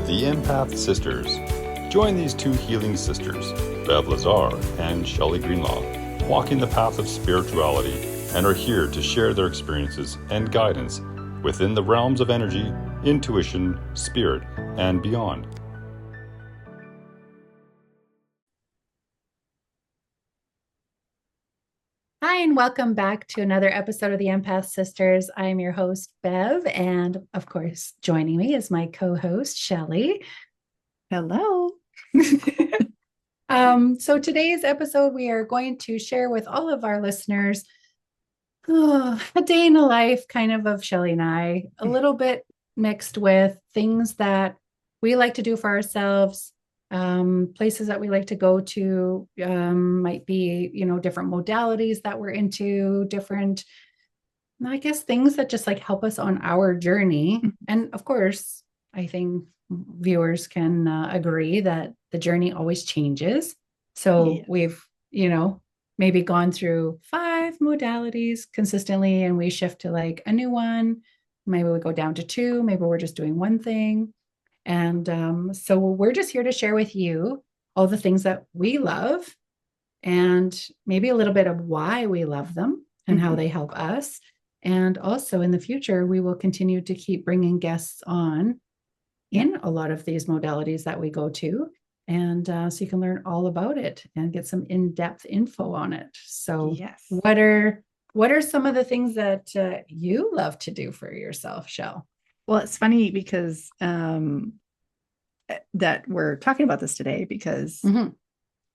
the Empath Sisters. Join these two healing sisters, Bev and Shelly Greenlaw, walking the path of spirituality and are here to share their experiences and guidance within the realms of energy, intuition, spirit, and beyond. Hi, and welcome back to another episode of the Empath Sisters. I am your host, Bev, and of course, joining me is my co-host, Shelly. Hello. So today's episode, we are going to share with all of our listeners a day in the life kind of Shelly and I, a little bit mixed with things that we like to do for ourselves. Places that we like to go to might be, different modalities that we're into, different, I guess, things that just like help us on our journey. And of course, I think viewers can agree that the journey always changes. So we've, maybe gone through 5 modalities consistently, and we shift to like a new one. Maybe we go down to 2, maybe we're just doing one thing. And so we're just here to share with you all the things that we love and maybe a little bit of why we love them and how they help us. And also in the future, we will continue to keep bringing guests on in a lot of these modalities that we go to. And so you can learn all about it and get some in-depth info on it. So what are some of the things that you love to do for yourself, Shell? Well, it's funny because that we're talking about this today because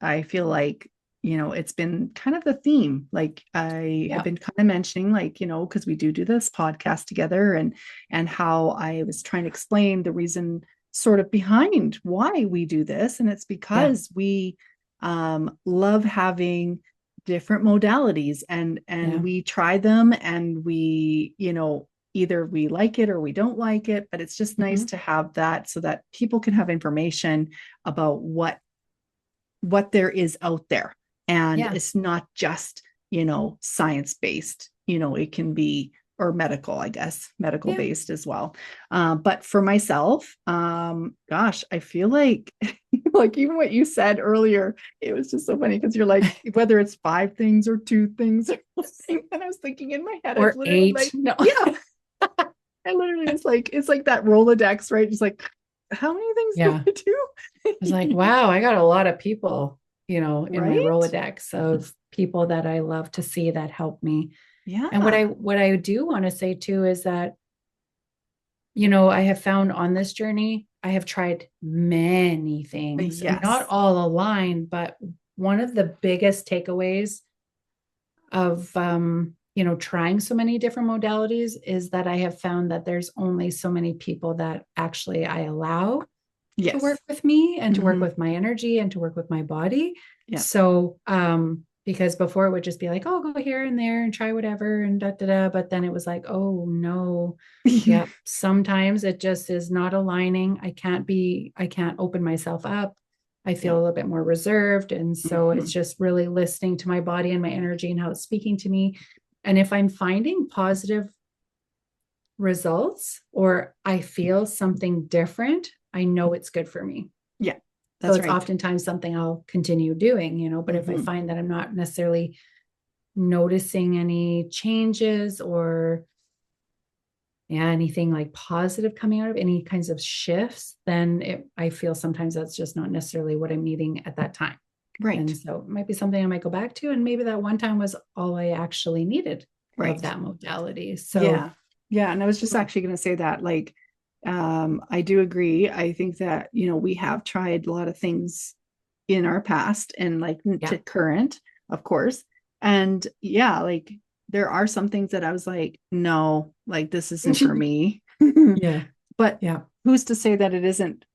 I feel like, it's been kind of the theme. Like I have been kind of mentioning, like, because we do this podcast together and how I was trying to explain the reason sort of behind why we do this. And it's because we love having different modalities and we try them and we, either we like it or we don't like it, but it's just nice to have that so that people can have information about what there is out there. And it's not just, science-based, it can be, or medical, I guess, medical based as well. But for myself, gosh, I feel like, like even what you said earlier, it was just so funny because you're like, whether it's 5 things or 2 things or something, and I was thinking in my head, or 8. Like, no. I literally was like, it's like that Rolodex, right? Just like, how many things do I do? I was like, wow, I got a lot of people, in my Rolodex of people that I love to see that help me. Yeah. And what I do want to say too is that, I have found on this journey, I have tried many things, not all aligned, but one of the biggest takeaways of, trying so many different modalities is that I have found that there's only so many people that actually I allow to work with me and to work with my energy and to work with my body. So, because before it would just be like, oh, go here and there and try whatever and da, da, da. But then it was like, oh no. Sometimes it just is not aligning. I can't open myself up. I feel a little bit more reserved. And so it's just really listening to my body and my energy and how it's speaking to me. And if I'm finding positive results or I feel something different, I know it's good for me. Yeah. So it's oftentimes something I'll continue doing, but if I find that I'm not necessarily noticing any changes or anything like positive coming out of any kinds of shifts, then I feel sometimes that's just not necessarily what I'm needing at that time. Right. And so it might be something I might go back to. And maybe that one time was all I actually needed of that modality. So yeah. And I was just actually going to say that, like, I do agree. I think that, we have tried a lot of things in our past and like to current, of course. And like there are some things that I was like, no, like this isn't for me. But who's to say that it isn't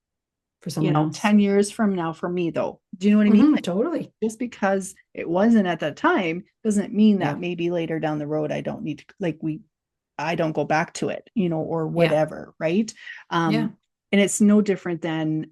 for someone else 10 years from now for me though? Do you know what I mean? Like, totally. Just because it wasn't at that time doesn't mean that maybe later down the road, I don't need to, I don't go back to it, or whatever. Right. And it's no different than,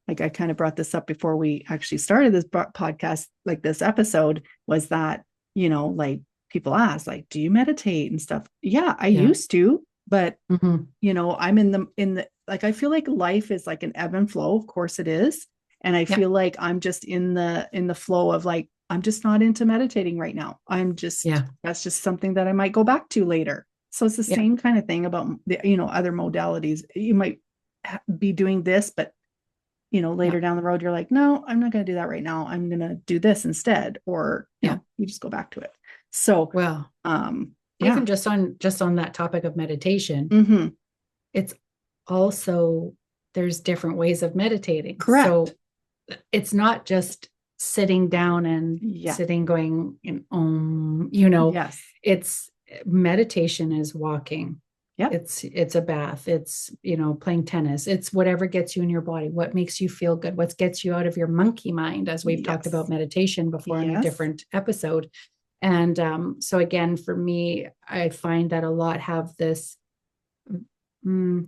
like I kind of brought this up before we actually started this podcast, like this episode was that, like people ask, like, do you meditate and stuff? Yeah, I used to, but I'm in the like, I feel like life is like an ebb and flow. Of course it is. And I feel like I'm just in the flow of like, I'm just not into meditating right now. That's just something that I might go back to later. So it's the same kind of thing about the, other modalities. You might be doing this, but later down the road, you're like, no, I'm not going to do that right now. I'm going to do this instead. Or, you just go back to it. So, well, even just on that topic of meditation, it's also, there's different ways of meditating. Correct. So it's not just sitting down and sitting going in yes. It's meditation is walking. Yeah. It's a bath. It's, playing tennis. It's whatever gets you in your body, what makes you feel good, what gets you out of your monkey mind, as we've talked about meditation before in a different episode. And so again, for me, I find that a lot have this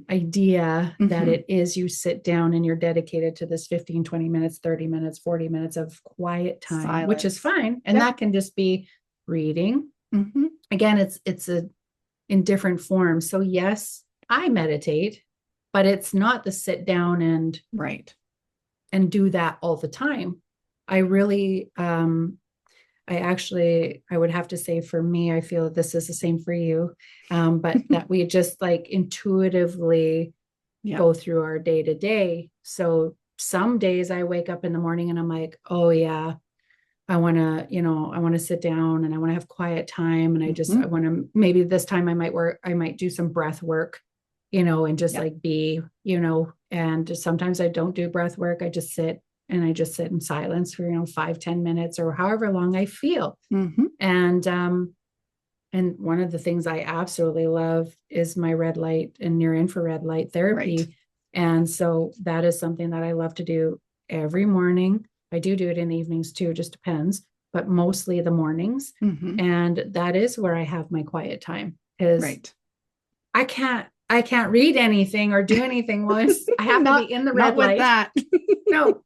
idea that it is, you sit down and you're dedicated to this 15, 20 minutes, 30 minutes, 40 minutes of quiet time, silence, which is fine. And that can just be reading. Again, it's in different forms. So yes, I meditate, but it's not the sit down and do that all the time. I really, I would have to say, for me, I feel this is the same for you, but that we just like intuitively go through our day to day. So some days I wake up in the morning and I'm like, oh yeah, I want to sit down and I want to have quiet time. And I want to, maybe this time I might do some breath work, and just like be, and sometimes I don't do breath work. I just sit in silence for, 5-10 minutes or however long I feel. And one of the things I absolutely love is my red light and near infrared light therapy. And so that is something that I love to do every morning. I do it in the evenings too, just depends, but mostly the mornings. And that is where I have my quiet time, because I can't read anything or do anything once I have to be in the red light. That. No.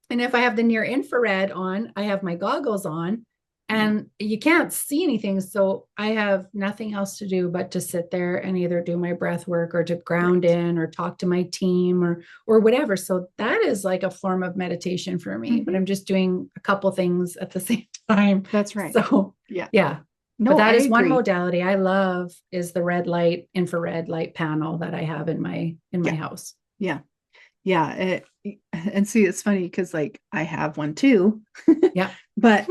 And if I have the near infrared on, I have my goggles on and you can't see anything. So I have nothing else to do but to sit there and either do my breath work or to ground in or talk to my team or whatever. So that is like a form of meditation for me, but I'm just doing a couple things at the same time. That's right. So yeah. No, but that is one modality I love, is the red light, infrared light panel that I have in my house. Yeah. Yeah. And see, it's funny because like I have one too. But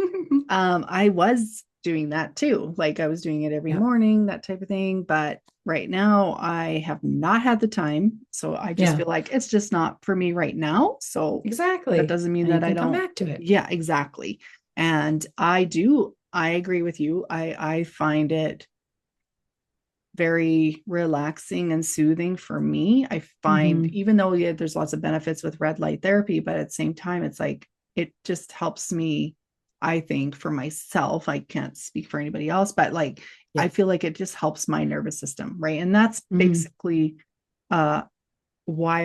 I was doing that too. Like I was doing it every morning, that type of thing. But right now I have not had the time. So I just feel like it's just not for me right now. So exactly. That doesn't mean that I don't come back to it. Yeah, exactly. And I agree with you. I find it very relaxing and soothing for me. I find, even though there's lots of benefits with red light therapy, but at the same time, it's like, it just helps me, I think, for myself. I can't speak for anybody else, but like, I feel like it just helps my nervous system. Right. And that's basically why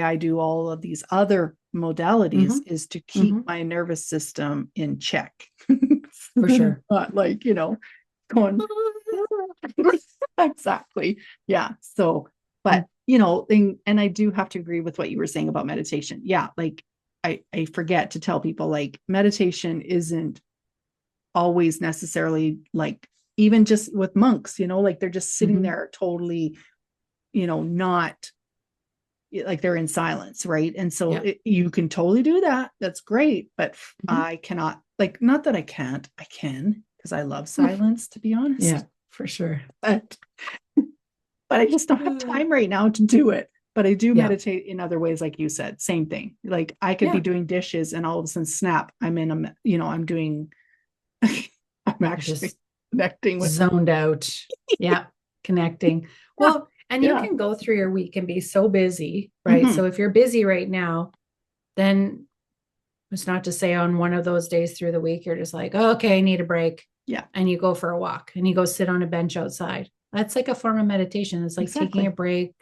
I do all of these other modalities, is to keep my nervous system in check. For sure. Not like, going exactly. Yeah. So, but and I do have to agree with what you were saying about meditation. Yeah. Like I forget to tell people, like, meditation isn't always necessarily like, even just with monks, like they're just sitting there totally, not like they're in silence. Right. And so you can totally do that. That's great. But I cannot, like, not that I can't, I can, because I love silence, to be honest. Yeah, for sure. But I just don't have time right now to do it. But I do meditate in other ways, like you said. Same thing. Like I could be doing dishes and all of a sudden, snap, I'm in I'm doing, I'm actually just connecting with, zoned out. Yeah, connecting. Well, and you can go through your week and be so busy, right? So if you're busy right now, then it's not to say on one of those days through the week, you're just like, oh, okay, I need a break. Yeah. And you go for a walk and you go sit on a bench outside. That's like a form of meditation. It's like taking a break,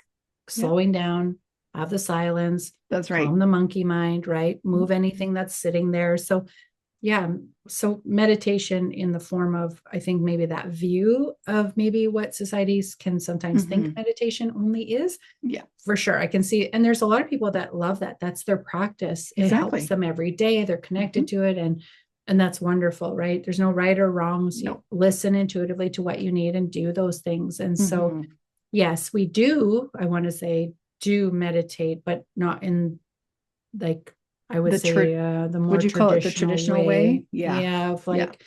slowing down, have the silence. That's right. Calm the monkey mind, right? Move anything that's sitting there. So yeah. So meditation in the form of, I think maybe that view of maybe what societies can sometimes think meditation only is. Yeah. For sure. I can see. And there's a lot of people that love that. That's their practice. It helps them every day. They're connected to it. And that's wonderful, right? There's no right or wrongs. No. You listen intuitively to what you need and do those things. And so, yes, we do, I want to say, do meditate, but not in like, I would say the more would you call it the traditional way? Yeah. Of like,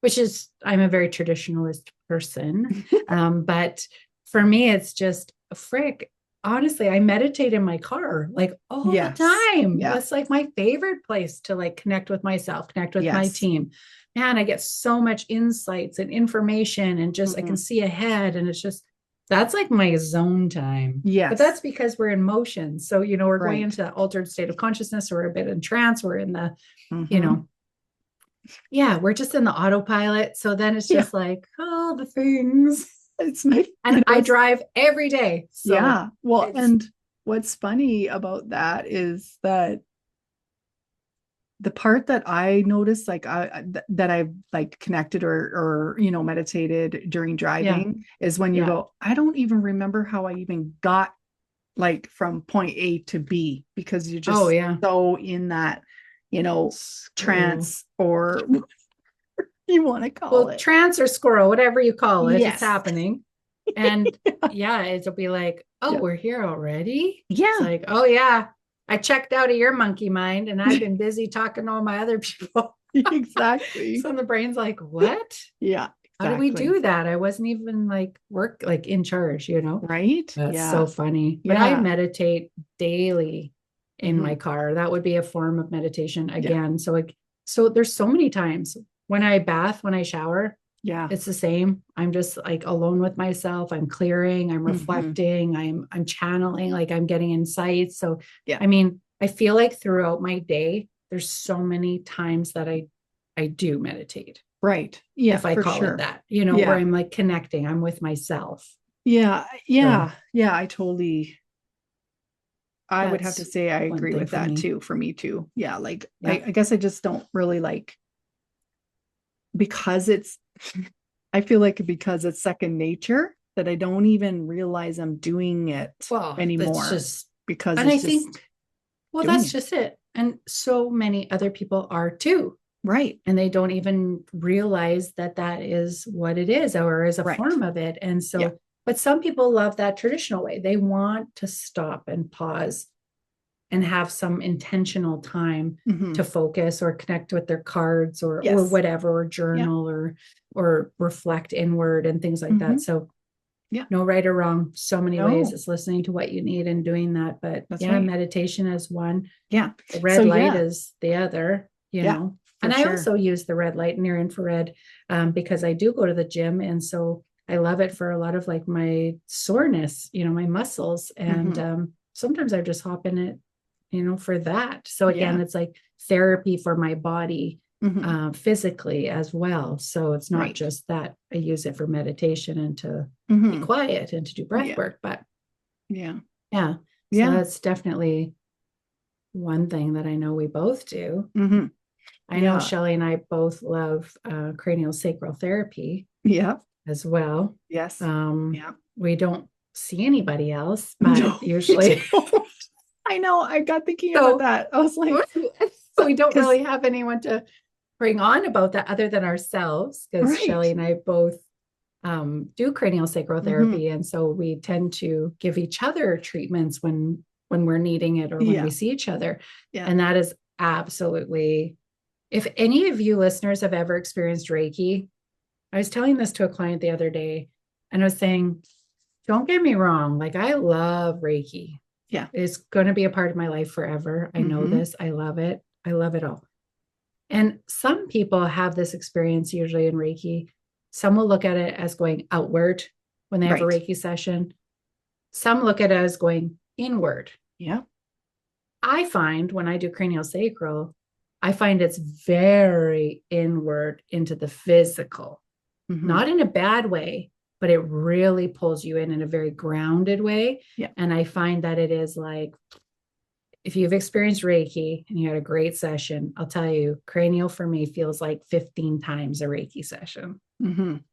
which is, I'm a very traditionalist person. But for me, it's just frick. Honestly, I meditate in my car like all the time. Yeah. That's like my favorite place to like connect with myself, connect with my team. Man, I get so much insights and information and just I can see ahead. And it's just, that's like my zone time. Yes. But that's because we're in motion. So, you know, we're going into that altered state of consciousness, or a bit in trance, we're in the, you know, we're just in the autopilot. So then it's just like, all the things. It's nice. And I drive every day. So yeah. Well, and what's funny about that is that the part that I noticed, like that I've like connected or you know, meditated during driving is when you go, I don't even remember how I even got like from point A to B, because you're just so in that, you know, trance or you want to call it. Trance or squirrel, whatever you call it, it's happening. And it'll be like, we're here already. Yeah. It's like, oh yeah, I checked out of your monkey mind and I've been busy talking to all my other people. Exactly. So the brain's like, what? Yeah. Exactly. How do we do that? I wasn't even like in charge, you know? Right. That's so funny. But I meditate daily in my car. That would be a form of meditation again. So there's so many times when I bath, when I shower, it's the same. I'm just like alone with myself. I'm clearing, I'm reflecting, I'm channeling, like I'm getting insights. So, I mean, I feel like throughout my day, there's so many times that I do meditate. Right. Yeah. If I call it that, you know, where I'm like connecting, I'm with myself. Yeah. Yeah. So, yeah. I would have to say, I agree with that too. For me too. Yeah. Like, I guess I just don't really like, because I feel like because it's second nature that I don't even realize I'm doing it anymore. Because and I think, that's just it. And so many other people are too. Right. And they don't even realize that that is what it is, or is a form of it. And so, but some people love that traditional way. They want to stop and pause and have some intentional time to focus or connect with their cards or whatever, or journal or reflect inward and things like that. So no right or wrong. So many ways. It's listening to what you need and doing that. But meditation is one. Yeah. The red light is the other, you know. And I also use the red light, near infrared, because I do go to the gym. And so I love it for a lot of like my soreness, you know, my muscles. And sometimes I just hop in it, you know, for that. So again, it's like therapy for my body physically as well. So it's not just that I use it for meditation and to be quiet and to do breath work, but so that's definitely one thing that I know we both do. I know Shelly and I both love cranial sacral therapy as well. Yes. We don't see anybody else, but usually I know, I got thinking about that. I was like, so we don't really have anyone to bring on about that other than ourselves, because Shelly and I both do cranial sacral therapy. And so we tend to give each other treatments when we're needing it, or when we see each other. And that is absolutely, if any of you listeners have ever experienced Reiki, I was telling this to a client the other day, and I was saying, don't get me wrong, like I love Reiki. It's going to be a part of my life forever. I know this. I love it. I love it all. And some people have this experience usually in Reiki. Some will look at it as going outward when they have a Reiki session. Some look at it as going inward. I find when I do cranial sacral, I find it's very inward into the physical, not in a bad way, but it really pulls you in a very grounded way. And I find that it is like, if you've experienced Reiki and you had a great session, I'll tell you, cranial for me feels like 15 times a Reiki session.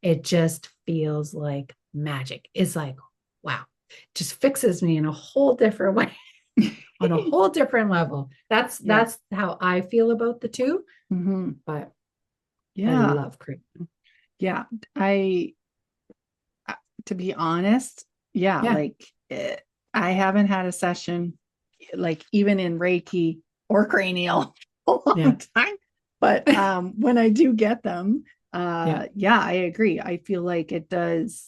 It just feels like magic. It's like, wow, just fixes me in a whole different way, on a whole different level. That's how I feel about the two. But I love cranial. Yeah. To be honest, like I haven't had a session like even in Reiki or cranial a long time. But when I do get them, I agree. I feel like it does.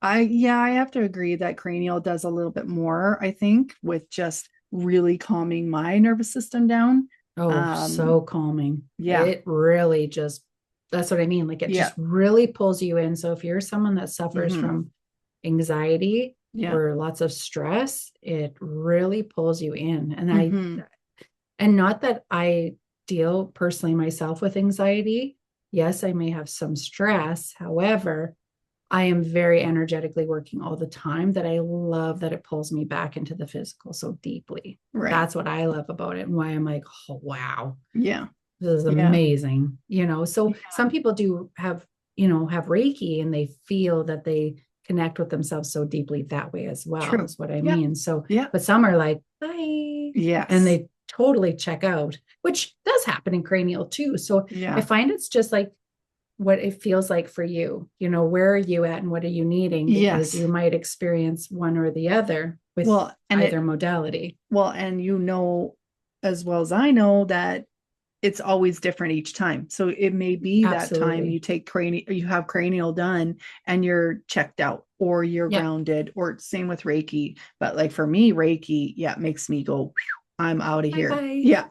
I have to agree that cranial does a little bit more, I think, with just really calming my nervous system down. Oh, so calming. Yeah. It really just, that's what I mean. Like it just really pulls you in. So if you're someone that suffers from anxiety or lots of stress, it really pulls you in. And and not that I deal personally myself with anxiety. Yes, I may have some stress. However, I am very energetically working all the time, that I love that it pulls me back into the physical so deeply. Right. That's what I love about it, and why I'm like, oh, wow. Yeah. This is amazing. So some people do have Reiki and they feel that they connect with themselves so deeply that way as well. True. Is what I mean. So, but some are like, bye. Yes. And they totally check out, which does happen in cranial too. So I find it's just like what it feels like for you. Where are you at and what are you needing? Because you might experience one or the other with either modality. Well, and as well as I know that it's always different each time. So it may be that time you take you have cranial done and you're checked out or you're grounded, or same with Reiki. But like for me, Reiki, makes me go, I'm out of here. Bye-bye. Yeah.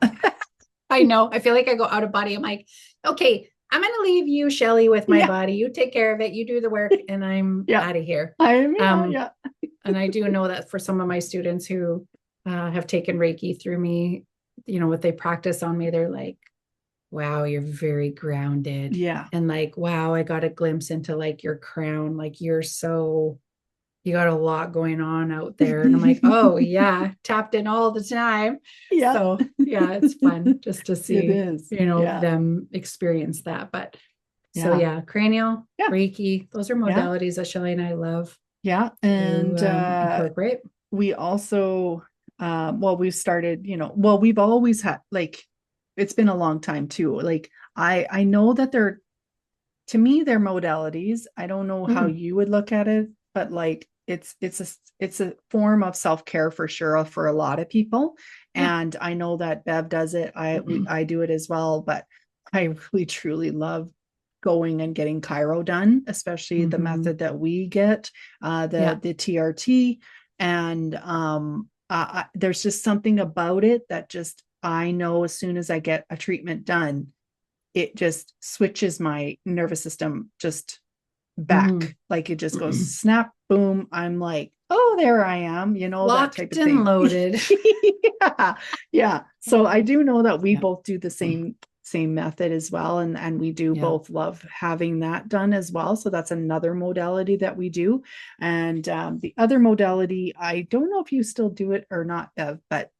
I know. I feel like I go out of body. I'm like, okay, I'm going to leave you, Shelly, with my body. You take care of it. You do the work, and I'm out of here. And I do know that for some of my students who have taken Reiki through me, what they practice on me, they're like, wow, you're very grounded. Yeah. And like, wow, I got a glimpse into like your crown. Like you got a lot going on out there. And I'm like, oh yeah, tapped in all the time. Yeah. So it's fun just to see, it them experience that. But so cranial, Reiki, those are modalities that Shelly and I love. Yeah. And incorporate. We also, we've started, we've always had, like, it's been a long time too. Like I know that to me, they're modalities. I don't know how you would look at it, but like it's a form of self-care for sure for a lot of people. And I know that Bev does it. I do it as well, but I really truly love going and getting chiro done, especially the method that we get, the TRT. And there's just something about it that just, I know as soon as I get a treatment done, it just switches my nervous system just back. Like it just goes snap, boom. I'm like, oh, there I am, locked that type of and thing. Loaded. Yeah. So I do know that we both do the same method as well. And we do both love having that done as well. So that's another modality that we do. And the other modality, I don't know if you still do it or not, Bev, but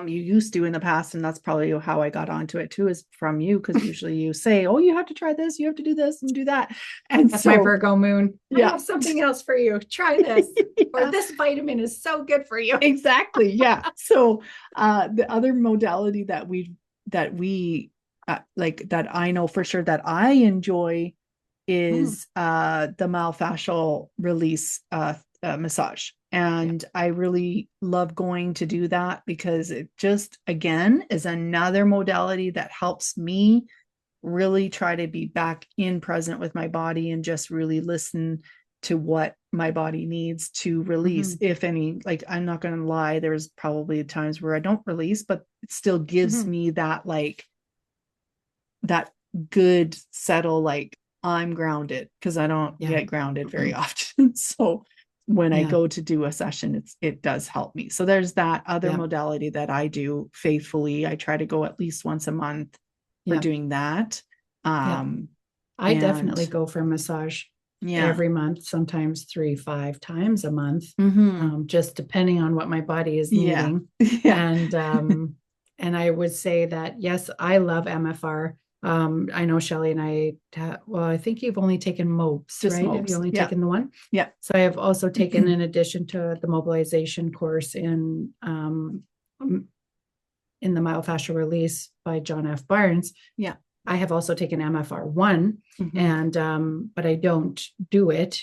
you used to in the past, and that's probably how I got onto it too, is from you, because usually you say, oh, you have to try this, you have to do this and do that. And that's my Virgo moon. I have something else for you. Try this. Or this vitamin is so good for you. Exactly. Yeah. So the other modality that we like, that I know for sure that I enjoy is the myofascial release massage. And I really love going to do that because it just, again, is another modality that helps me really try to be back in present with my body and just really listen to what my body needs to release, if any. Like, I'm not going to lie, there's probably times where I don't release, but it still gives me that, like, that good settle, like I'm grounded, because I don't get grounded very often. So when I go to do a session, it does help me. So there's that other modality that I do faithfully. I try to go at least once a month for doing that. I definitely go for massage. every month, sometimes 3-5 times a month, just depending on what my body is needing. And I would say that, yes, I love MFR. I know Shelly and I, I think you've only taken MOPS, Just right? MOPS. Have you only taken the one? Yeah. So I have also taken, in addition to the mobilization course in the myofascial release by John F. Barnes. Yeah. I have also taken MFR1, and but I don't do it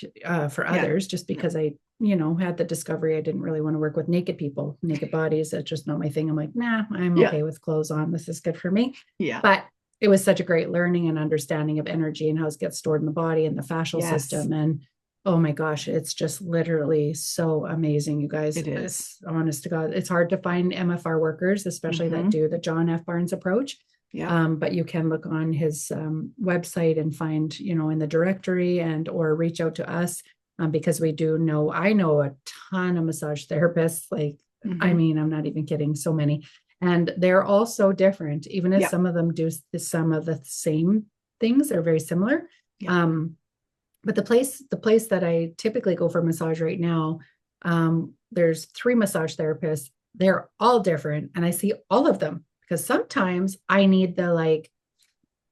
for others just because I, had the discovery I didn't really want to work with naked people, naked bodies. That's just not my thing. I'm like, nah, I'm okay with clothes on. This is good for me. Yeah. But it was such a great learning and understanding of energy and how it gets stored in the body and the fascial system. And oh my gosh, it's just literally so amazing, you guys. It is. Honest to God, it's hard to find MFR workers, especially that do the John F. Barnes approach. Yeah. But you can look on his website and find, in the directory or reach out to us because I know a ton of massage therapists. Like, I mean, I'm not even kidding, so many. And they're all so different, even if some of them do some of the same things, they're very similar. But the place that I typically go for massage right now, there's 3 massage therapists. They're all different. And I see all of them because sometimes I need the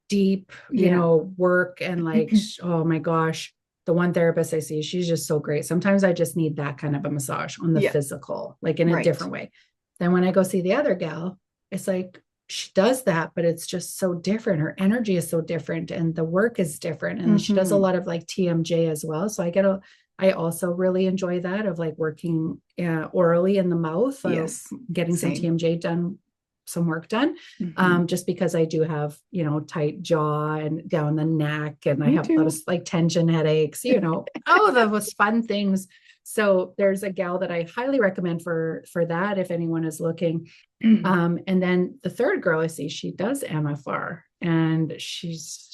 deep, work and oh my gosh, the one therapist I see, she's just so great. Sometimes I just need that kind of a massage on the physical, in a different way. Then when I go see the other gal, it's like she does that, but it's just so different. Her energy is so different and the work is different. And she does a lot of TMJ as well. So I also really enjoy that of working orally in the mouth, getting some TMJ done, some work done, just because I do have, tight jaw and down the neck, and I have a lot of tension headaches, all those fun things. So there's a gal that I highly recommend for that if anyone is looking. And then the third girl I see, she does MFR, and she's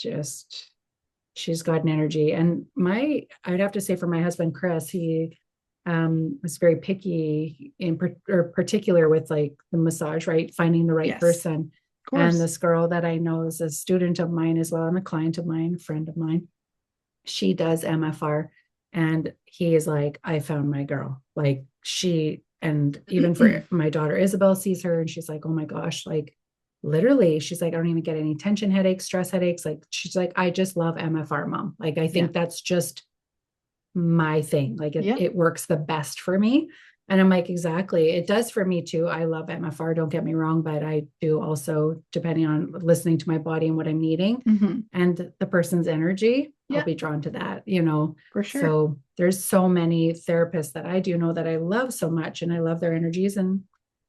got an energy. And I'd have to say for my husband Chris, he was very picky particular with the massage, right? Finding the right person. And this girl that I know is a student of mine as well, and a client of mine, friend of mine. She does MFR. And he is like, I found my girl. And even for my daughter Isabel sees her and she's like, oh my gosh, literally, she's like, I don't even get any tension headaches, stress headaches. She's like, I just love MFR, mom. I think that's just my thing. It works the best for me. And I'm like, exactly. It does for me too. I love MFR. Don't get me wrong, but I do also, depending on listening to my body and what I'm needing and the person's energy, I'll be drawn to that, For sure. So there's so many therapists that I do know that I love so much, and I love their energies, and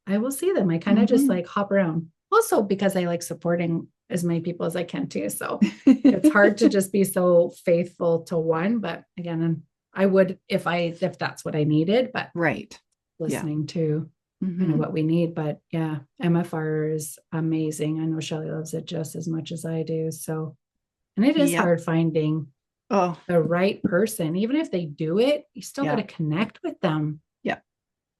I will see them. I kind of just hop around. Also because I like supporting as many people as I can too. So it's hard to just be so faithful to one, but again, I would if that's what I needed, but listening to what we need. But yeah, MFR is amazing. I know Shelly loves it just as much as I do. So, and it is hard finding the right person. Even if they do it, you still got to connect with them. Yeah.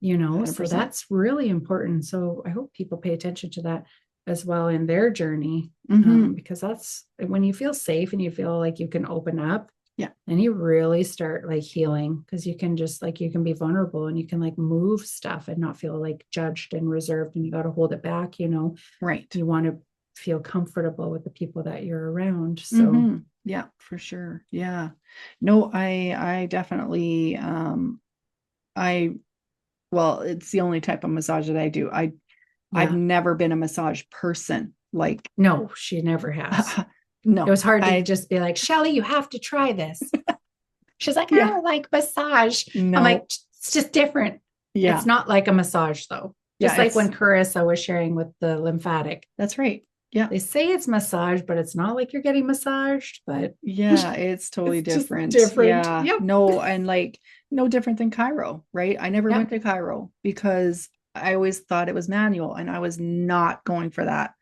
100%. So that's really important. So I hope people pay attention to that as well in their journey, because that's when you feel safe and you feel like you can open up. Yeah. And you really start healing, because you can just you can be vulnerable and you can move stuff and not feel judged and reserved, and you got to hold it back, Right. You want to feel comfortable with the people that you're around. So yeah, for sure. Yeah. No, I definitely, well, it's the only type of massage that I do. I've never been a massage person. No, she never has. No, it was hard to just be like, Shelly, you have to try this. She's like, I don't like massage. No. I'm like, it's just different. Yeah. It's not like a massage though. Just when Carissa was sharing with the lymphatic. That's right. Yeah. They say it's massage, but it's not like you're getting massaged, but yeah, it's totally different. Different. Yeah. Yep. No, and no different than chiro, right? I never went to chiro because I always thought it was manual, and I was not going for that.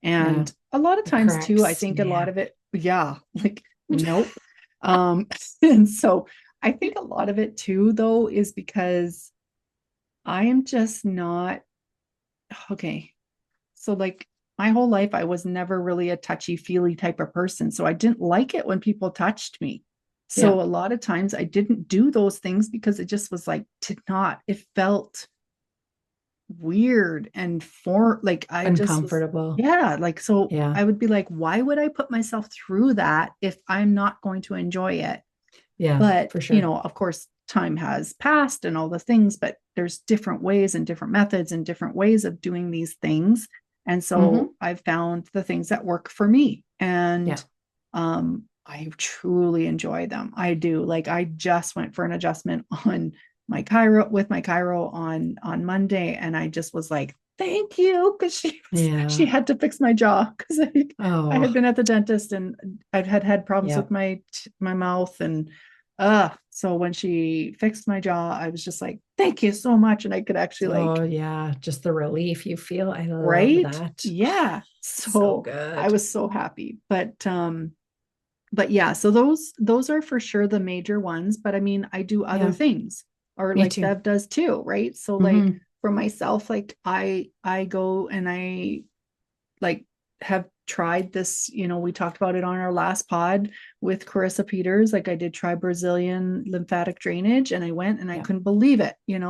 And a lot of times too, I think a lot of it, nope. And so I think a lot of it too, though, is because I am just not okay. So my whole life, I was never really a touchy feely type of person. So I didn't like it when people touched me. So a lot of times I didn't do those things because it just was like, it felt weird and I just was, uncomfortable. like, so I would be like, why would I put myself through that if I'm not going to enjoy it? Yeah, but for sure. of course time has passed and all the things, but there's different ways and different methods and different ways of doing these things. And so I've found the things that work for me, and I truly enjoy them. I do. Like, I just went for an adjustment on my chiro on Monday, and I just was like, thank you, because she had to fix my jaw because I had been at the dentist and I'd had problems with my mouth, and so when she fixed my jaw, I was just like, thank you so much. And I could actually just the relief you feel. I love that. Yeah. So good. I was so happy. But yeah, so those are for sure the major ones. But I mean, I do other things, or Me like too. Bev does too, right? So like for myself, like I go and I like have tried this, we talked about it on our last pod with Carissa Peters. Like, I did try Brazilian lymphatic drainage, and I went and I couldn't believe it. It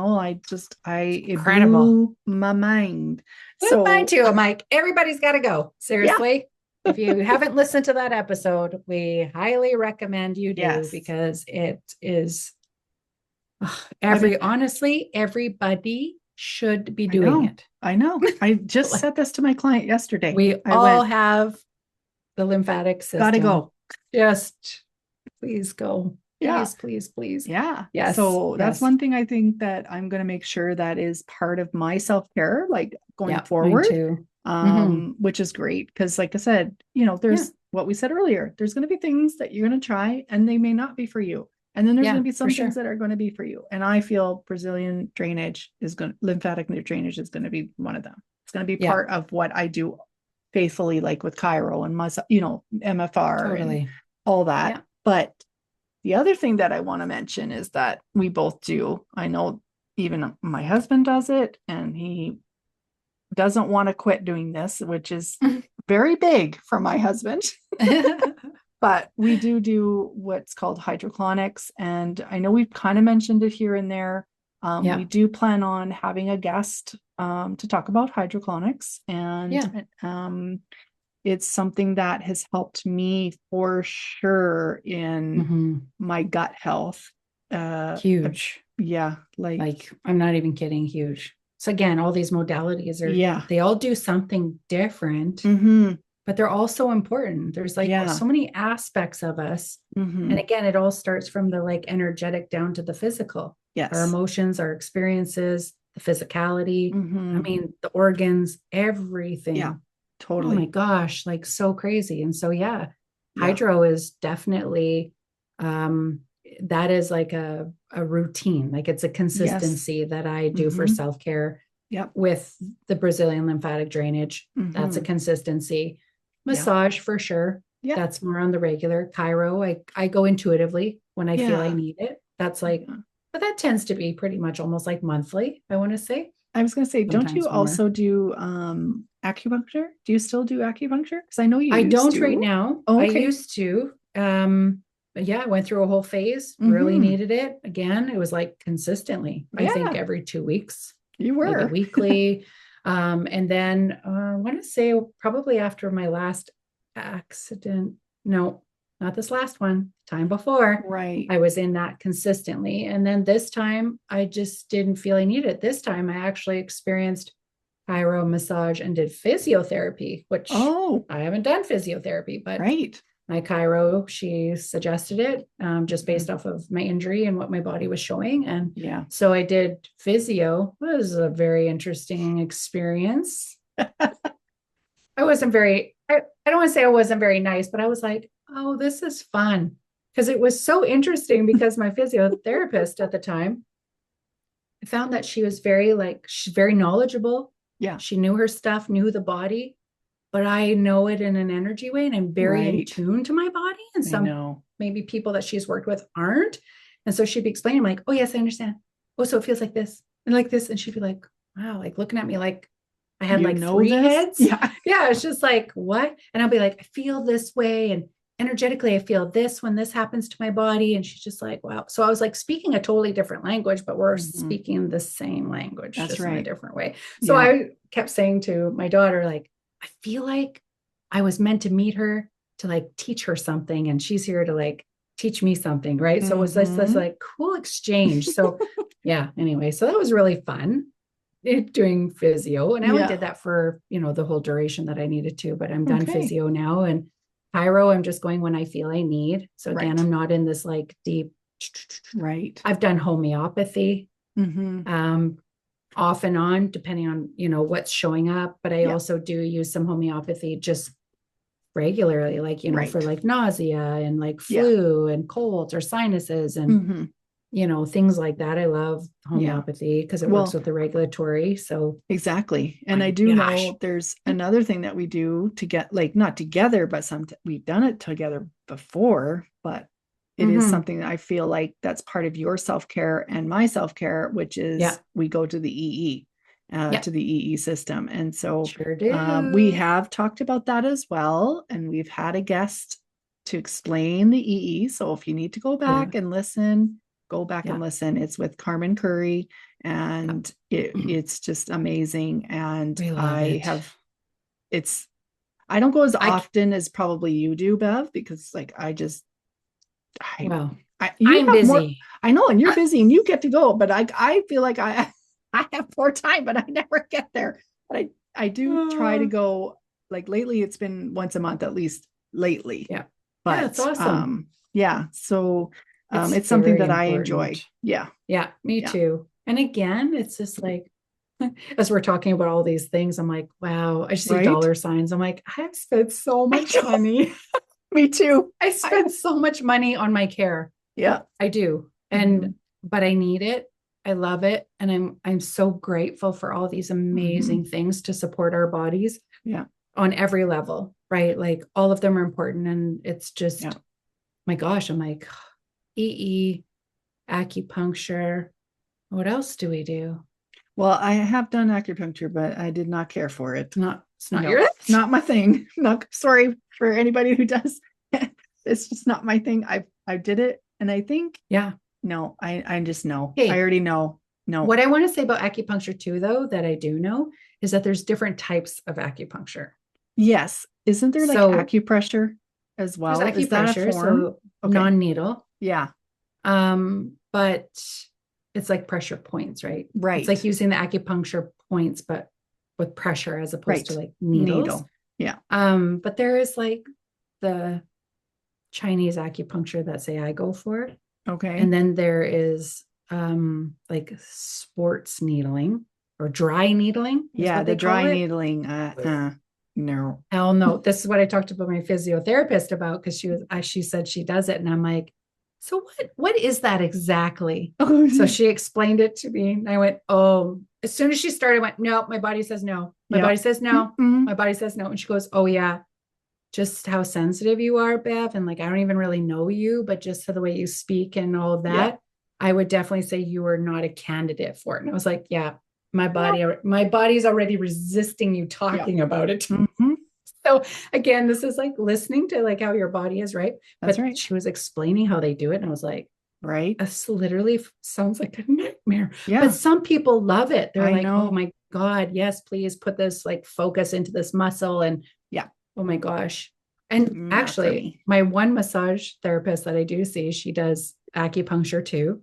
blew my mind. So mine too. I'm like, everybody's got to go. Seriously. If you haven't listened to that episode, we highly recommend you do, because it is honestly, everybody should be doing it. I know. I just said this to my client yesterday. We all have the lymphatic system. Gotta go. Just please go. Please. Yeah. Yes. So that's one thing I think that I'm going to make sure that is part of my self-care, like going forward, which is great. Because like I said, there's what we said earlier, there's going to be things that you're going to try and they may not be for you. And then there's going to be some things that are going to be for you. And I feel Brazilian drainage lymphatic drainage is going to be one of them. It's going to be part of what I do faithfully, like with chiro and MFR and all that. Yeah. But the other thing that I want to mention is that we both do. I know even my husband does it, and he doesn't want to quit doing this, which is very big for my husband. But we do what's called hydroclonics. And I know we've kind of mentioned it here and there. We do plan on having a guest to talk about hydroclonics. And it's something that has helped me for sure in my gut health. Huge. Like I'm not even kidding. Huge. So again, all these modalities they all do something different, but they're all so important. There's so many aspects of us. And again, it all starts from the energetic down to the physical. Yes. Our emotions, our experiences, the physicality. I mean, the organs, everything. Yeah, totally. Oh my gosh, so crazy. And so, hydro is definitely, that is like a routine. Like, it's a consistency that I do for self-care. With the Brazilian lymphatic drainage. That's a consistency. Massage for sure. That's more on the regular. Chiro, I go intuitively when I feel I need it. That's but that tends to be pretty much almost like monthly, I want to say. I was going to say, don't you also do acupuncture? Do you still do acupuncture? Because I know you I don't right now. Oh, okay. I used to. But I went through a whole phase, really needed it. Again, it was consistently, I think every 2 weeks. You were. Maybe weekly. And then I want to say probably after my last accident. No, not this last one. Time before. Right. I was in that consistently. And then this time I just didn't feel I needed it. This time I actually experienced chiro, massage, and did physiotherapy, which I haven't done physiotherapy, but my chiro, she suggested it just based off of my injury and what my body was showing. And so I did physio. It was a very interesting experience. I wasn't very, I don't want to say I wasn't very nice, but I was like, oh, this is fun. Because it was so interesting because my physiotherapist at the time, I found that she was she's very knowledgeable. Yeah. She knew her stuff, knew the body. But I know it in an energy way, and I'm very in tune to my body. And some maybe people that she's worked with aren't. And so she'd be explaining, like, oh, yes, I understand. Oh, so it feels like this and like this. And she'd be like, wow, looking at me like I had 3 heads. Yeah. Yeah. It's just like, what? And I'll be like, I feel this way. And energetically, I feel this when this happens to my body. And she's just like, wow. So I was like speaking a totally different language, but we're speaking the same language, That's just right. in a different way. So I kept saying to my daughter, like, I feel like I was meant to meet her to like teach her something, and she's here to like teach me something. Right. So it was this like cool exchange. So yeah, anyway, so that was really fun doing physio. And I only did that for, the whole duration that I needed to, but I'm done physio now. And Pyro, I'm just going when I feel I need. So again, I'm not in this like deep. Right. I've done homeopathy off and on, depending on, what's showing up. But I also do use some homeopathy just regularly, like, for like nausea and like flu and colds or sinuses and, things like that. I love homeopathy because it works with the regulatory. So exactly. And I do know there's another thing that we do to get like, not together, but we've done it together before, but it is something that I feel like that's part of your self-care and my self-care, which is we go to the EE, to the EE system. And so we have talked about that as well. And we've had a guest to explain the EE. So if you need to go back and listen, go back and listen. It's with Carmen Curry, and it's just amazing. And I don't go as often as probably you do, Bev, because like I'm busy. I know, and you're busy and you get to go, but I feel like I have more time, but I never get there. But I do try to go, like lately it's been once a month, at least lately. Yeah. But that's awesome. So it's something that I enjoy. Yeah. Yeah, me too. And again, it's just like, as we're talking about all these things, I'm like, wow, I see dollar signs. I'm like, I have spent so much money. Me too. I spend so much money on my care. Yeah, I do. And, but I need it. I love it. And I'm so grateful for all these amazing things to support our bodies. Yeah. On every level, right? Like all of them are important. And it's just, my gosh, I'm like, EE, acupuncture. What else do we do? Well, I have done acupuncture, but I did not care for it. It's not my thing. No, sorry for anybody who does. It's just not my thing. I did it, and I think no, I just know. Hey, I already know. No. What I want to say about acupuncture too, though, that I do know is that there's different types of acupuncture. Yes, isn't there like acupressure as well? Acupressure, is that a form? So non-needle. Yeah. But it's like pressure points, right? Right. It's like using the acupuncture points, but with pressure as opposed to like needles. Yeah. But there is like the Chinese acupuncture that say I go for. Okay. And then there is like sports needling or dry needling. Yeah, the dry needling. No. Hell no. This is what I talked about my physiotherapist about, because she said she does it. And I'm like, so what is that exactly? So she explained it to me. And I went, oh, as soon as she started, I went, no, my body says no. My body says no. My body says no. And she goes, oh yeah, just how sensitive you are, Bev. And like, I don't even really know you, but just for the way you speak and all of that, I would definitely say you are not a candidate for it. And I was like, yeah, my body's already resisting you talking about it. So again, this is like listening to like how your body is, right? That's right. She was explaining how they do it. And I was like, right. This literally sounds like a nightmare. Yeah. But some people love it. They're like, know. Oh my God, yes, please put this like focus into this muscle. And oh my gosh. And actually my one massage therapist that I do see, she does acupuncture too.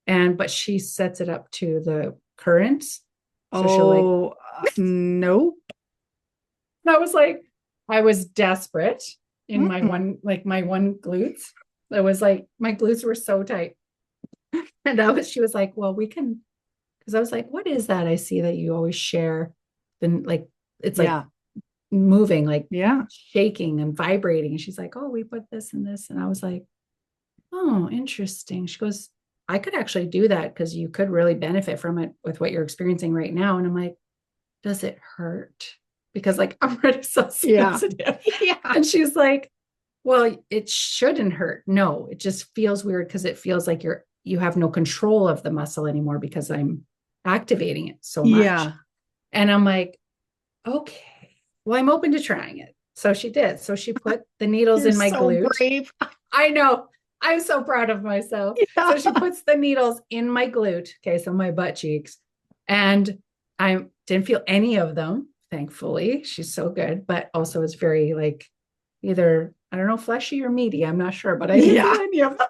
But she sets it up to the currents. So nope. I was desperate in my one glutes. It was like, my glutes were so tight. And she was like, well, we can, because I was like, what is that? I see that you always share. Then like, it's like moving, like shaking and vibrating. And she's like, oh, we put this and this. And I was like, oh, interesting. She goes, I could actually do that because you could really benefit from it with what you're experiencing right now. And I'm like, does it hurt? Because like, I'm already so sensitive. Yeah. And she's like, well, it shouldn't hurt. No, it just feels weird because it feels like you have no control of the muscle anymore because I'm activating it so much. Yeah. And I'm like, okay, well, I'm open to trying it. So she did. So she put the needles You're in my so glute. brave. I know. I'm so proud of myself. Yeah. So she puts the needles in my glute. Okay. So my butt cheeks. And I didn't feel any of them, thankfully. She's so good, but also it's very like either, I don't know, fleshy or meaty. I'm not sure, but I didn't Yeah. feel any of them.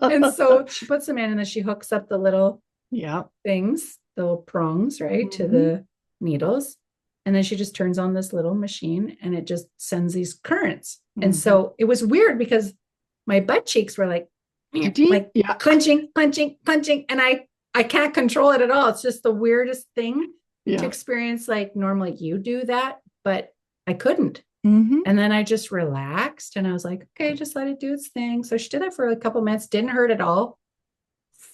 And so she puts them in and then she hooks up the little Yeah. things, the little prongs, right, to the needles. And then she just turns on this little machine and it just sends these currents. And so it was weird because my butt cheeks were like Yeah. clenching, punching, punching. And I can't control it at all. It's just the weirdest thing to experience. Like normally you do that, but I couldn't. And then I just relaxed and I was like, okay, just let it do its thing. So she did that for a couple minutes, didn't hurt at all.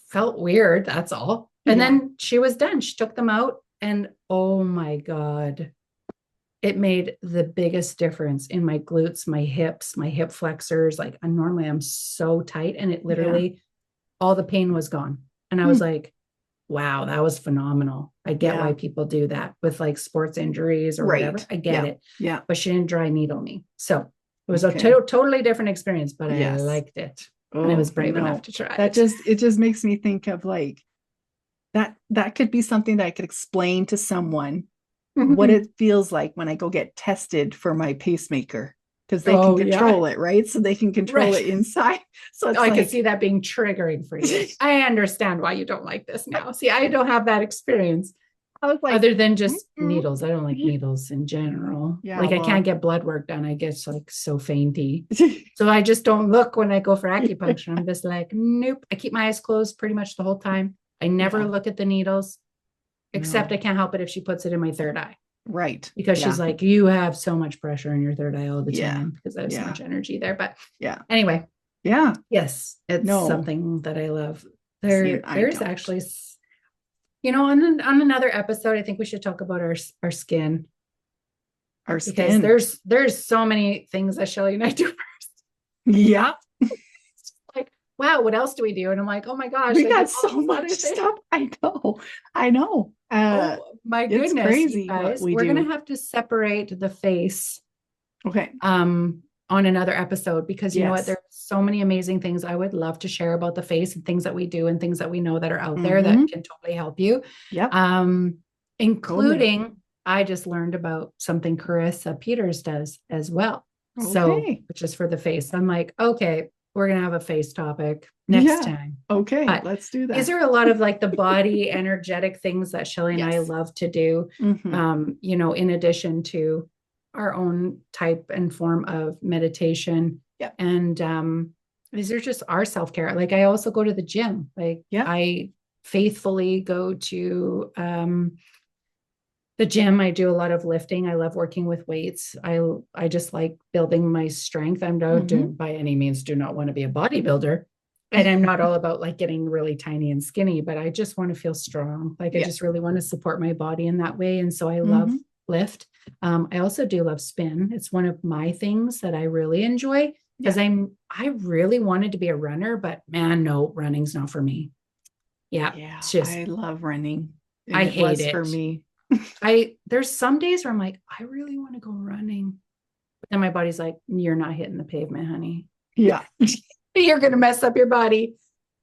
Felt weird, that's all. And then she was done. She took them out and oh my God, it made the biggest difference in my glutes, my hips, my hip flexors. Like normally I'm so tight and it literally, all the pain was gone. And I was like, wow, that was phenomenal. I get why people do that with like sports injuries or whatever. I get it. Yeah. But she didn't dry needle me. So it was a totally different experience, but I liked it. And I was brave enough to try it. It just makes me think of like that could be something that I could explain to someone what it feels like when I go get tested for my pacemaker. Because they can control it, right? So they can control it inside. So it's I can see that being triggering for you. I understand why you don't like this now. See, I don't have that experience. I was like, other than just needles. I don't like needles in general. Yeah, like I can't get blood work done. I get like so fainty. So I just don't look when I go for acupuncture. I'm just like, nope. I keep my eyes closed pretty much the whole time. I never look at the needles, except I can't help it if she puts it in my third eye. Right. Because she's like, you have so much pressure in your third eye all the time because I have so much energy there. But anyway. Yeah. Yes. It's something that I love. There's actually, you know, on another episode, I think we should talk about our skin. Our skin. Because there's so many things that Shelly and I do first. Yeah. Like, wow, what else do we do? And I'm like, oh my gosh, we got so much stuff. I know. Oh my goodness, it's crazy guys. We're gonna have to separate the face. Okay. On another episode because you know what, there's so many amazing things I would love to share about the face and things that we do and things that we know that are out there that can totally help you. Yeah. Including I just learned about something Carissa Peters does as well. Okay. So which is for the face. I'm like, okay, we're gonna have a face topic next time. Okay, let's do that. Is there a lot of like the body energetic things that Shelly and I love to do? You know, in addition to our own type and form of meditation. And these are just our self-care. Like I also go to the gym. Like I faithfully go to the gym. I do a lot of lifting. I love working with weights. I just like building my strength. I'm not by any means do not want to be a bodybuilder. And I'm not all about like getting really tiny and skinny, but I just want to feel strong. Like I just really want to support my body in that way. And so I love lift. I also do love spin. It's one of my things that I really enjoy because I really wanted to be a runner, but man, no, running's not for me. Yeah. It's just, I love running. I hate it for me. There's some days where I'm like, I really want to go running. But then my body's like, you're not hitting the pavement, honey. Yeah. You're going to mess up your body.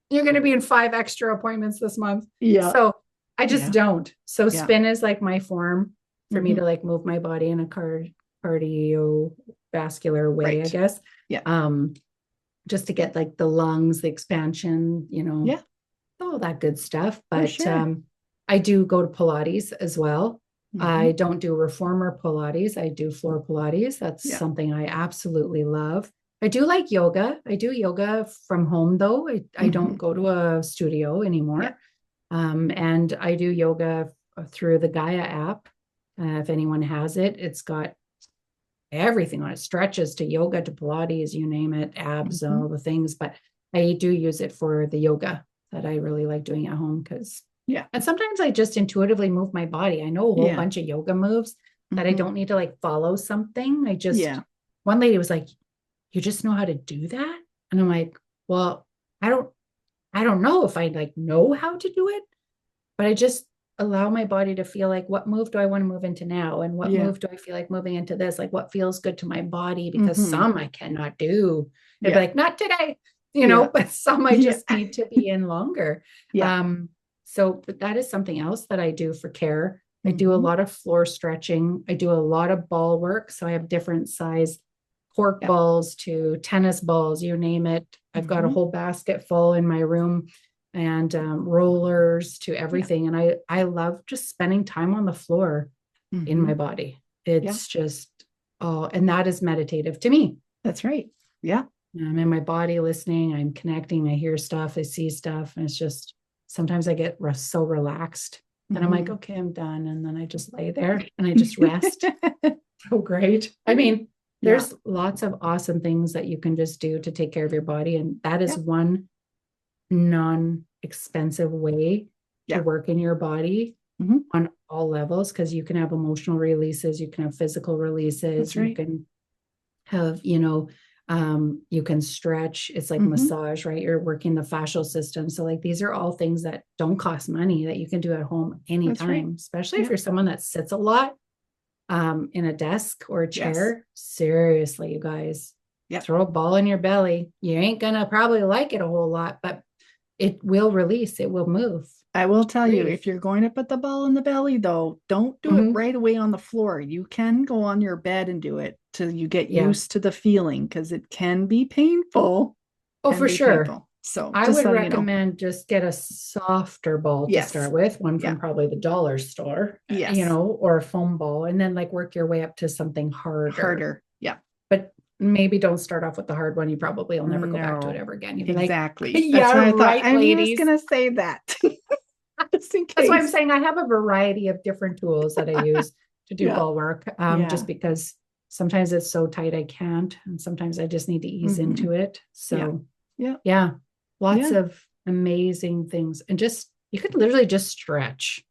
You're going to be in 5 extra appointments this month. Yeah. So I just don't. So spin is like my form for me to like move my body in a cardiovascular way, I guess. Yeah. Just to get like the lungs, the expansion, you know, all that good stuff. But I do go to Pilates as well. I don't do reformer Pilates. I do floor Pilates. That's something I absolutely love. I do like yoga. I do yoga from home though. I don't go to a studio anymore. And I do yoga through the Gaia app. If anyone has it, it's got everything on it, stretches to yoga to Pilates, you name it, abs, all the things. But I do use it for the yoga that I really like doing at home because and sometimes I just intuitively move my body. I know a whole bunch of yoga moves that I don't need to like follow something. I just one lady was like, you just know how to do that? And I'm like, well, I don't know if I like know how to do it, but I just allow my body to feel like, what move do I want to move into now? And what move do I feel like moving into this? Like what feels good to my body? Because some I cannot do. It'd be like, not today, but some I just need to be in longer. So but that is something else that I do for care. I do a lot of floor stretching. I do a lot of ball work. So I have different size cork balls to tennis balls, you name it. I've got a whole basket full in my room, and rollers to everything. And I love just spending time on the floor in my body. It's just, and that is meditative to me. That's right. Yeah. I'm in my body listening, I'm connecting, I hear stuff, I see stuff. And it's just, sometimes I get so relaxed. And I'm like, okay, I'm done. And then I just lay there and I just rest. So great. I mean, there's lots of awesome things that you can just do to take care of your body. And that is one non-expensive way to work in your body on all levels, because you can have emotional releases, you can have physical releases, you can have, you can stretch. It's like massage, right? You're working the fascial system. So like, these are all things that don't cost money that you can do at home anytime, especially if you're someone that sits a lot in a desk or a chair. Seriously, you guys, throw a ball in your belly. You ain't gonna probably like it a whole lot, but it will release, it will move. I will tell you, if you're going to put the ball in the belly, though, don't do it right away on the floor. You can go on your bed and do it till you get used to the feeling, because it can be painful. Oh, for sure. Painful. So I would recommend just get a softer ball to start with, one from probably the dollar store, or a foam ball, and then like work your way up to something harder. Yeah. But maybe don't start off with the hard one. You probably will never go back to it ever again. You'd be exactly. Like, that's what I thought. Right, I ladies. was going to say that. Just in case. That's why I'm saying I have a variety of different tools that I use to do ball work. Just because sometimes it's so tight I can't, and sometimes I just need to ease into it. So lots of amazing things. And just, you could literally just stretch.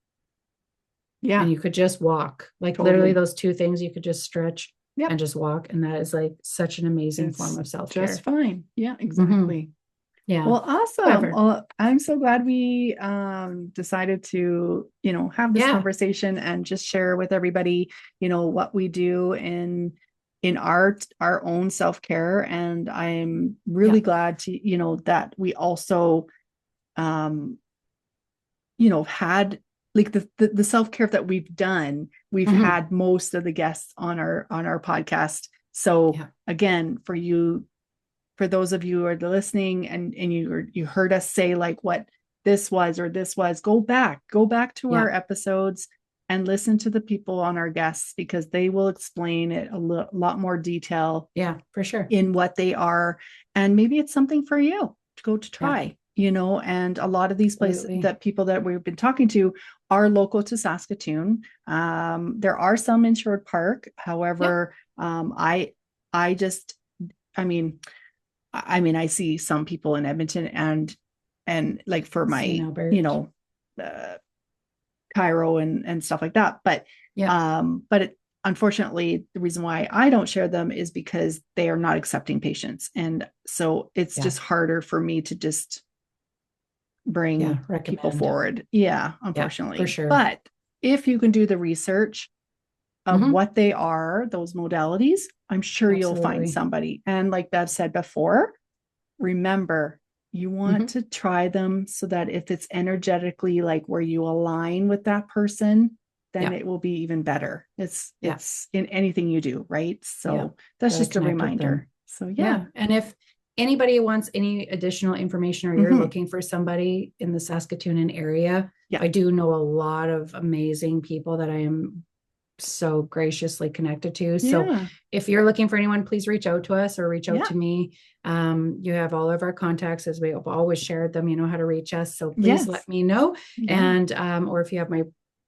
Yeah. And you could just walk. Like literally those two things, you could just stretch and just walk. And that is like such an amazing form of self-care. Just fine. Yeah, exactly. Yeah. Well, awesome. Well, I'm so glad we decided to, have this conversation and just share with everybody, what we do in our own self-care. And I'm really glad to, that we also, had like the self-care that we've done. We've had most of the guests on our podcast. So again, for those of you who are listening and you heard us say like what this was or this was, go back to our episodes and listen to the people on our guests, because they will explain it a lot more detail. Yeah, for sure. In what they are. And maybe it's something for you to go to try, and a lot of these places that people that we've been talking to are local to Saskatoon. There are some in Sherwood Park. However, I see some people in Edmonton and like for my, Cairo and stuff like that. But, unfortunately, the reason why I don't share them is because they are not accepting patients. And so it's just harder for me to just bring people forward. Yeah, unfortunately. For sure. But if you can do the research of what they are, those modalities, I'm sure you'll find somebody. And like Bev said before, remember, you want to try them so that if it's energetically like where you align with that person, then it will be even better. It's in anything you do, right? So that's just a reminder. So and if anybody wants any additional information, or you're looking for somebody in the Saskatoonan area, I do know a lot of amazing people that I am so graciously connected to. So if you're looking for anyone, please reach out to us or reach out to me. You have all of our contacts, as we have always shared them. You know how to reach us. So please let me know. And, or if you have my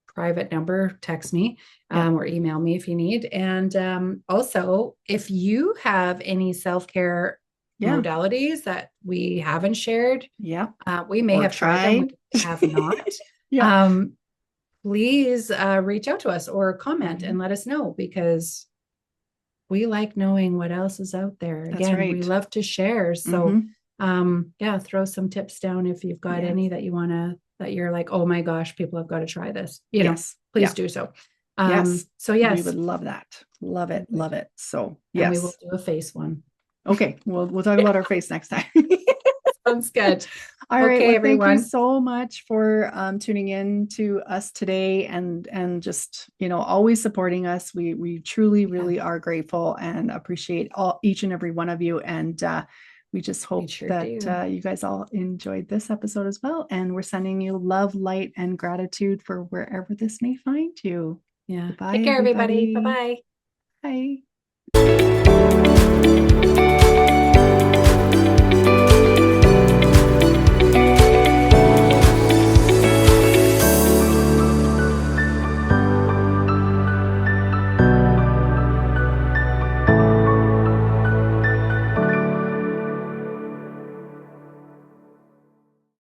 private number, text me, or email me if you need. And, also if you have any self-care modalities that we haven't shared, we may have tried them, we have not. Please reach out to us or comment and let us know, because we like knowing what else is out there. Again, we love to share. So throw some tips down if you've got any that you want to that you're like, oh my gosh, people have got to try this, yes. please do so. Yes. So yes, we would love that. Love it. Love it. So and yes, we will do a face one. Okay. We'll talk about our face next time. Sounds good. All right. Okay, Well, everyone. thank you so much for tuning in to us today and just, always supporting us. We truly, really are grateful and appreciate each and every one of you. And we just hope that you guys all enjoyed this episode as well. And we're sending you love, light, and gratitude for wherever this may find you. Yeah. Goodbye, Take care, everybody. Bye-bye. Bye. Bye.